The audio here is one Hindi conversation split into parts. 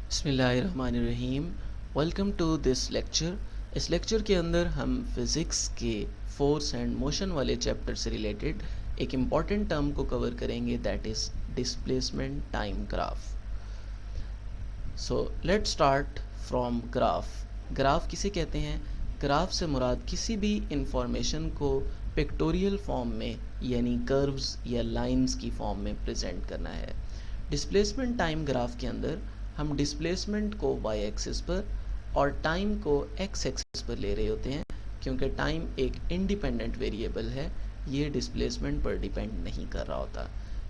बिस्मिल्लाहिर्रहमानिर्रहीम। Welcome to this lecture. इस लेक्चर के अंदर हम फिज़िक्स के फोर्स एंड मोशन वाले चैप्टर से रिलेटेड एक इम्पॉर्टेंट टर्म को कवर करेंगे, that is displacement time graph. So let's start from graph. Graph किसे कहते हैं? ग्राफ से मुराद किसी भी इंफॉर्मेशन को पिक्टोरियल फॉर्म में यानी कर्व्स या लाइंस की फॉर्म में प्रेजेंट करना है। डिस्प्लेसमेंट टाइम ग्राफ के अंदर हम डिस्प्लेसमेंट को वाई एक्सिस पर और टाइम को एक्स एक्सिस पर ले रहे होते हैं, क्योंकि टाइम एक इंडिपेंडेंट वेरिएबल है, ये डिस्प्लेसमेंट पर डिपेंड नहीं कर रहा होता।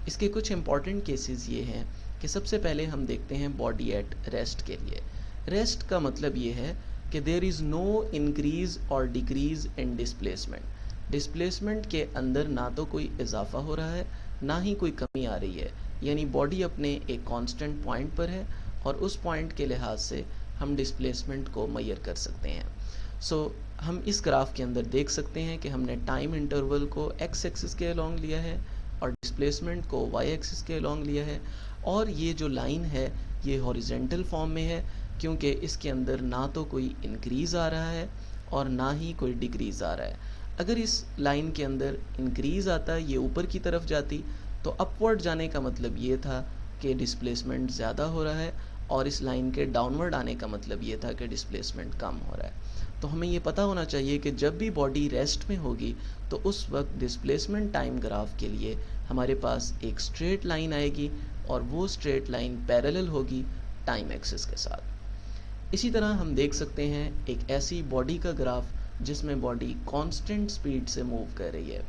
इसके कुछ इंपॉर्टेंट केसेस ये हैं कि सबसे पहले हम देखते हैं बॉडी एट रेस्ट के लिए। रेस्ट का मतलब ये है कि देयर इज़ नो इंक्रीज़ और डिक्रीज़ इन डिस्प्लेसमेंट। डिस्प्लेसमेंट के अंदर ना तो कोई इजाफा हो रहा है ना ही कोई कमी आ रही है, यानी बॉडी अपने एक कांस्टेंट पॉइंट पर है और उस पॉइंट के लिहाज से हम डिस्प्लेसमेंट को मेजर कर सकते हैं। हम इस ग्राफ के अंदर देख सकते हैं कि हमने टाइम इंटरवल को एक्स एक्सिस के अलोंग लिया है और डिस्प्लेसमेंट को वाई एक्सिस के अलोंग लिया है, और ये जो लाइन है ये हॉरिजेंटल फॉर्म में है, क्योंकि इसके अंदर ना तो कोई इंक्रीज़ आ रहा है और ना ही कोई डिक्रीज़ आ रहा है। अगर इस लाइन के अंदर इंक्रीज़ आता, ये ऊपर की तरफ जाती, तो अपवर्ड जाने का मतलब ये था कि डिस्प्लेसमेंट ज़्यादा हो रहा है, और इस लाइन के डाउनवर्ड आने का मतलब ये था कि डिस्प्लेसमेंट कम हो रहा है। तो हमें ये पता होना चाहिए कि जब भी बॉडी रेस्ट में होगी तो उस वक्त डिस्प्लेसमेंट टाइम ग्राफ के लिए हमारे पास एक स्ट्रेट लाइन आएगी, और वो स्ट्रेट लाइन पैरेलल होगी टाइम एक्सिस के साथ। इसी तरह हम देख सकते हैं एक ऐसी बॉडी का ग्राफ जिसमें बॉडी कांस्टेंट स्पीड से मूव कर रही है।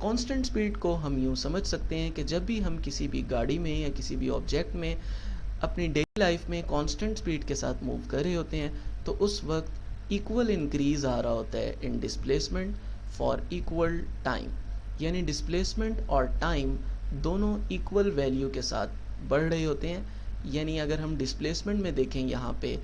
कांस्टेंट स्पीड को हम यूँ समझ सकते हैं कि जब भी हम किसी भी गाड़ी में या किसी भी ऑब्जेक्ट में अपनी डेली लाइफ में कांस्टेंट स्पीड के साथ मूव कर रहे होते हैं, तो उस वक्त इक्वल इंक्रीज़ आ रहा होता है इन डिस्प्लेसमेंट फॉर इक्वल टाइम, यानी डिस्प्लेसमेंट और टाइम दोनों इक्वल वैल्यू के साथ बढ़ रहे होते हैं। यानी अगर हम डिस्प्लेसमेंट में देखें यहाँ पे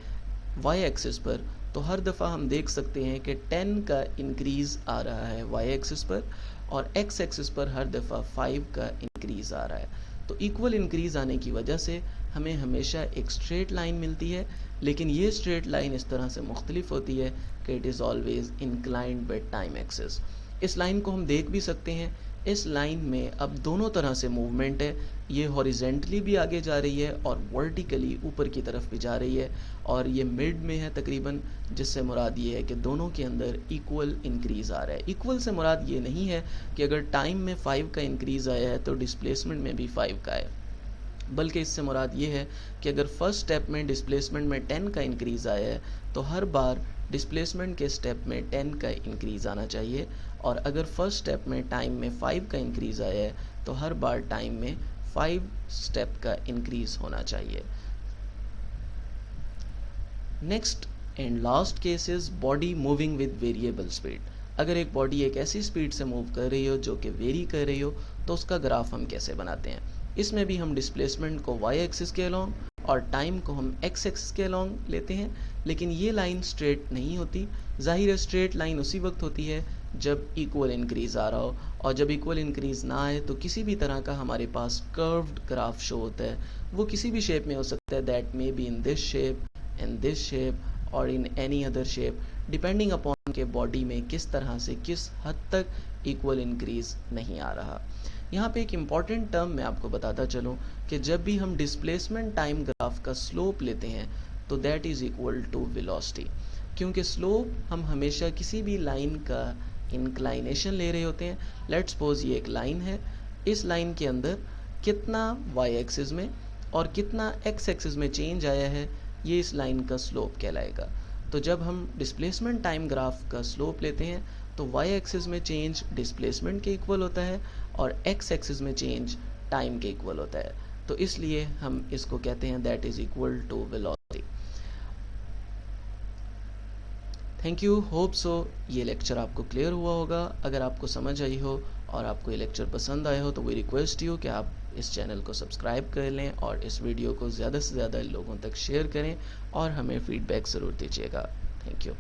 वाई एक्सिस पर, तो हर दफ़ा हम देख सकते हैं कि 10 का इंक्रीज़ आ रहा है वाई एक्सिस पर, और एक्स एक्सिस पर हर दफ़ा 5 का इंक्रीज़ आ रहा है। तो इक्वल इंक्रीज़ आने की वजह से हमें हमेशा एक स्ट्रेट लाइन मिलती है, लेकिन ये स्ट्रेट लाइन इस तरह से मुख्तलिफ होती है कि it is always inclined by time axis. इस लाइन को हम देख भी सकते हैं, इस लाइन में अब दोनों तरह से मूवमेंट है, ये हॉरिजेंटली भी आगे जा रही है और वर्टिकली ऊपर की तरफ भी जा रही है, और ये मिड में है तकरीबन, जिससे मुराद ये है कि दोनों के अंदर इक्वल इंक्रीज़ आ रहा है। इक्वल से मुराद ये नहीं है कि अगर टाइम में 5 का इंक्रीज़ आया है तो डिस्प्लेसमेंट में भी 5 का है, बल्कि इससे मुराद ये है कि अगर फर्स्ट स्टेप में डिस्प्लेसमेंट में 10 का इंक्रीज़ आया है तो हर बार डिस्प्लेसमेंट के स्टेप में 10 का इंक्रीज़ आना चाहिए, और अगर फर्स्ट स्टेप में टाइम में 5 का इंक्रीज़ आया है तो हर बार टाइम में 5 स्टेप का इंक्रीज़ होना चाहिए। Next and last case is body moving with variable speed. अगर एक बॉडी एक ऐसी स्पीड से मूव कर रही हो जो कि वेरी कर रही हो, तो उसका ग्राफ हम कैसे बनाते हैं? इसमें भी हम डिस्प्लेसमेंट को वाई एक्सिस के अलोंग और टाइम को हम एक्स एक्सिस के अलोंग लेते हैं, लेकिन ये लाइन स्ट्रेट नहीं होती। जाहिर है स्ट्रेट लाइन उसी वक्त होती है जब इक्वल इंक्रीज़ आ रहा हो, और जब इक्वल इंक्रीज़ ना आए तो किसी भी तरह का हमारे पास कर्व्ड ग्राफ शो होता है। वो किसी भी शेप में हो सकता है, that may be in this shape, in this shape और in any other shape, depending upon के बॉडी में किस तरह से किस हद तक इक्वल इंक्रीज़ नहीं आ रहा। यहाँ पे एक इम्पॉर्टेंट टर्म मैं आपको बताता चलूँ कि जब भी हम डिस्प्लेसमेंट टाइम ग्राफ का स्लोप लेते हैं तो that is equal to velocity, क्योंकि स्लोप हम हमेशा किसी भी लाइन का इंक्लाइनेशन ले रहे होते हैं। लेट्स सपोज ये एक लाइन है, इस लाइन के अंदर कितना वाई एक्सिस में और कितना एक्स एक्सिस में चेंज आया है, ये इस लाइन का स्लोप कहलाएगा। तो जब हम डिस्प्लेसमेंट टाइम ग्राफ का स्लोप लेते हैं तो वाई एक्सिस में चेंज डिस्प्लेसमेंट के इक्वल होता है और एक्स एक्सिस में चेंज टाइम के इक्वल होता है, तो इसलिए हम इसको कहते हैं that is equal to velocity. Thank you, hope so ये लेक्चर आपको क्लियर हुआ होगा। अगर आपको समझ आई हो और आपको ये लेक्चर पसंद आया हो तो वी रिक्वेस्ट यू कि आप इस चैनल को सब्सक्राइब कर लें और इस वीडियो को ज़्यादा से ज़्यादा लोगों तक शेयर करें, और हमें फ़ीडबैक ज़रूर दीजिएगा। Thank you.